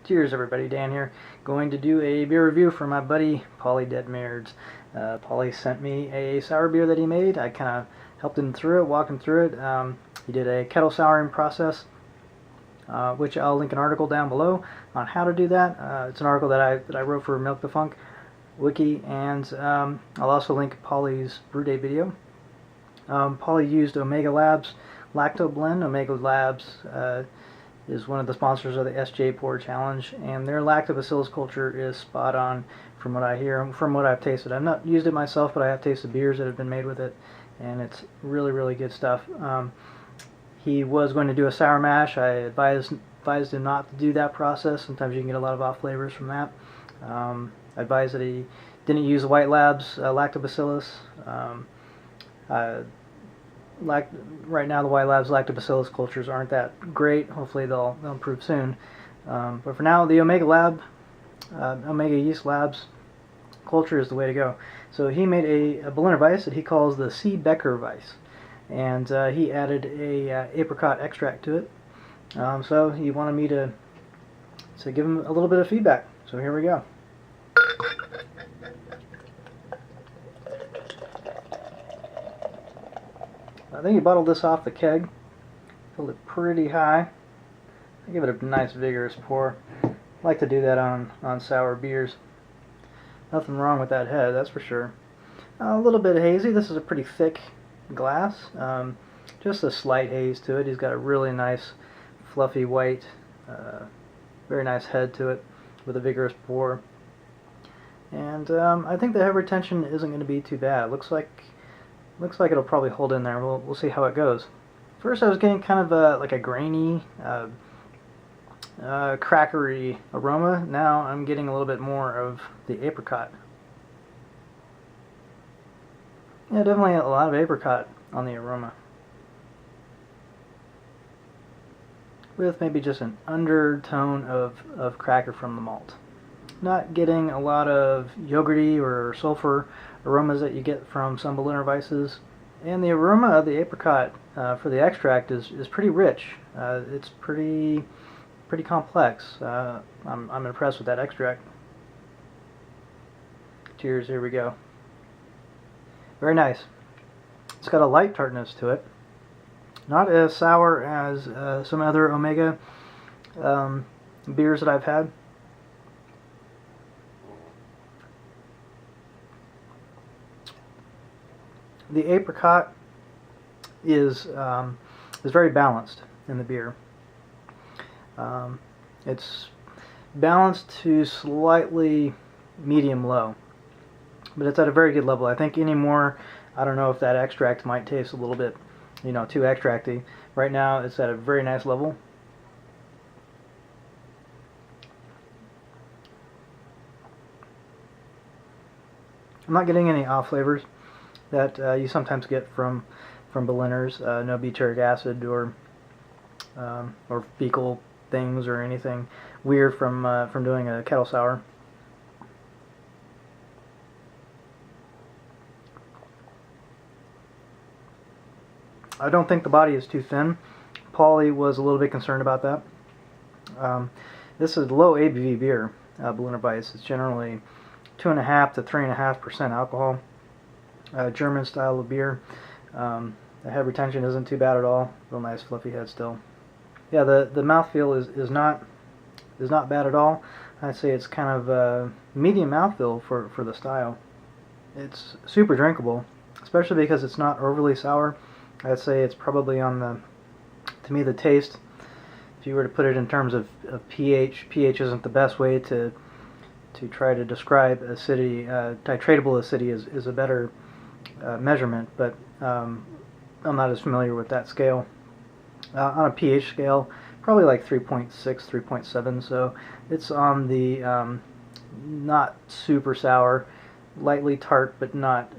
Cheers everybody, Dan here. Going to do a beer review for my buddy Paulie Detmurds. Paulie sent me a sour beer that he made. I kind of helped him through it, walked him through it. He did a kettle souring process, which I'll link an article down below on how to do that. It's an article that I wrote for Milk the Funk wiki, and I'll also link Paulie's brew day video. Paulie used Omega Labs Lacto Blend. Omega Labs is one of the sponsors of the SJ Pour Challenge, and their lactobacillus culture is spot on from what I hear, from what I've tasted. I've not used it myself, but I have tasted beers that have been made with it, and it's really, really good stuff. He was going to do a sour mash. I advised him not to do that process. Sometimes you can get a lot of off flavors from that. I advised that he didn't use the White Labs lactobacillus. Right now the White Labs lactobacillus cultures aren't that great. Hopefully they'll improve soon. But for now, the Omega Yeast Labs culture is the way to go. So he made a Berliner Weisse that he calls the Becker Weisse, and he added a apricot extract to it. So he wanted me to give him a little bit of feedback. So here we go. I think he bottled this off the keg, filled it pretty high. I give it a nice vigorous pour. I like to do that on sour beers. Nothing wrong with that head, that's for sure. A little bit hazy. This is a pretty thick glass. Just a slight haze to it. He's got a really nice fluffy white, very nice head to it with a vigorous pour. And I think the head retention isn't going to be too bad. Looks like it'll probably hold in there. We'll see how it goes. First, I was getting kind of like a grainy, crackery aroma. Now I'm getting a little bit more of the apricot. Yeah, definitely a lot of apricot on the aroma, with maybe just an undertone of cracker from the malt. Not getting a lot of yogurty or sulfur aromas that you get from some Berliner Weisses, and the aroma of the apricot for the extract is pretty rich. It's pretty complex. I'm impressed with that extract. Cheers, here we go. Very nice. It's got a light tartness to it. Not as sour as some other Omega beers that I've had. The apricot is very balanced in the beer. It's balanced to slightly medium-low, but it's at a very good level. I think any more, I don't know if that extract might taste a little bit, too extracty. Right now, it's at a very nice level. I'm not getting any off flavors that you sometimes get from Berliners. No butyric acid or fecal things or anything weird from doing a kettle sour. I don't think the body is too thin. Paulie was a little bit concerned about that. This is low ABV beer, Berliner Weisse. It's generally 2.5 to 3.5% alcohol. German style of beer. The head retention isn't too bad at all. Real nice fluffy head still. Yeah, the mouthfeel is not bad at all. I'd say it's kind of a medium mouthfeel for the style. It's super drinkable, especially because it's not overly sour. I'd say it's probably on to me, the taste, if you were to put it in terms of pH isn't the best way to try to describe acidity. Titratable acidity is a better measurement, but I'm not as familiar with that scale. On a pH scale, probably like 3.6, 3.7, so it's on the not super sour, lightly tart, but not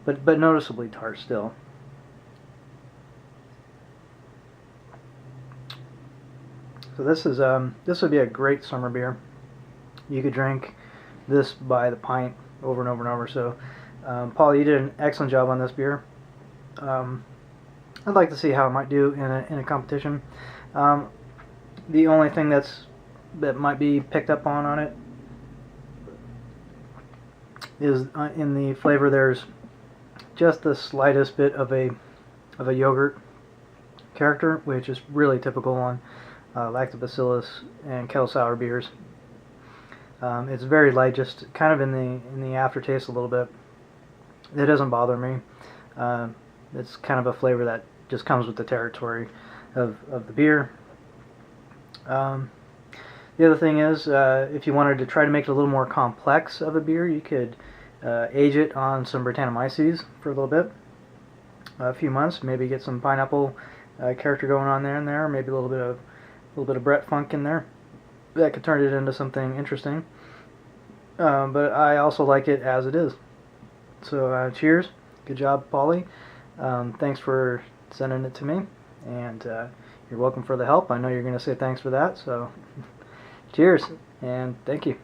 but noticeably tart still. So this would be a great summer beer. You could drink this by the pint over and over and over. So, Paulie, you did an excellent job on this beer. I'd like to see how it might do in a competition. The only thing that's that might be picked up on it is in the flavor. There's just the slightest bit of a yogurt character, which is really typical on lactobacillus and kettle sour beers. It's very light, just kind of in the aftertaste a little bit. It doesn't bother me. It's kind of a flavor that just comes with the territory of the beer. The other thing is, if you wanted to try to make it a little more complex of a beer, you could age it on some Brettanomyces for a little bit, a few months. Maybe get some pineapple character going on there, maybe a little bit of Brett funk in there. That could turn it into something interesting. But I also like it as it is. So cheers. Good job, Paulie. Thanks for sending it to me, and you're welcome for the help. I know you're going to say thanks for that, so cheers, and thank you.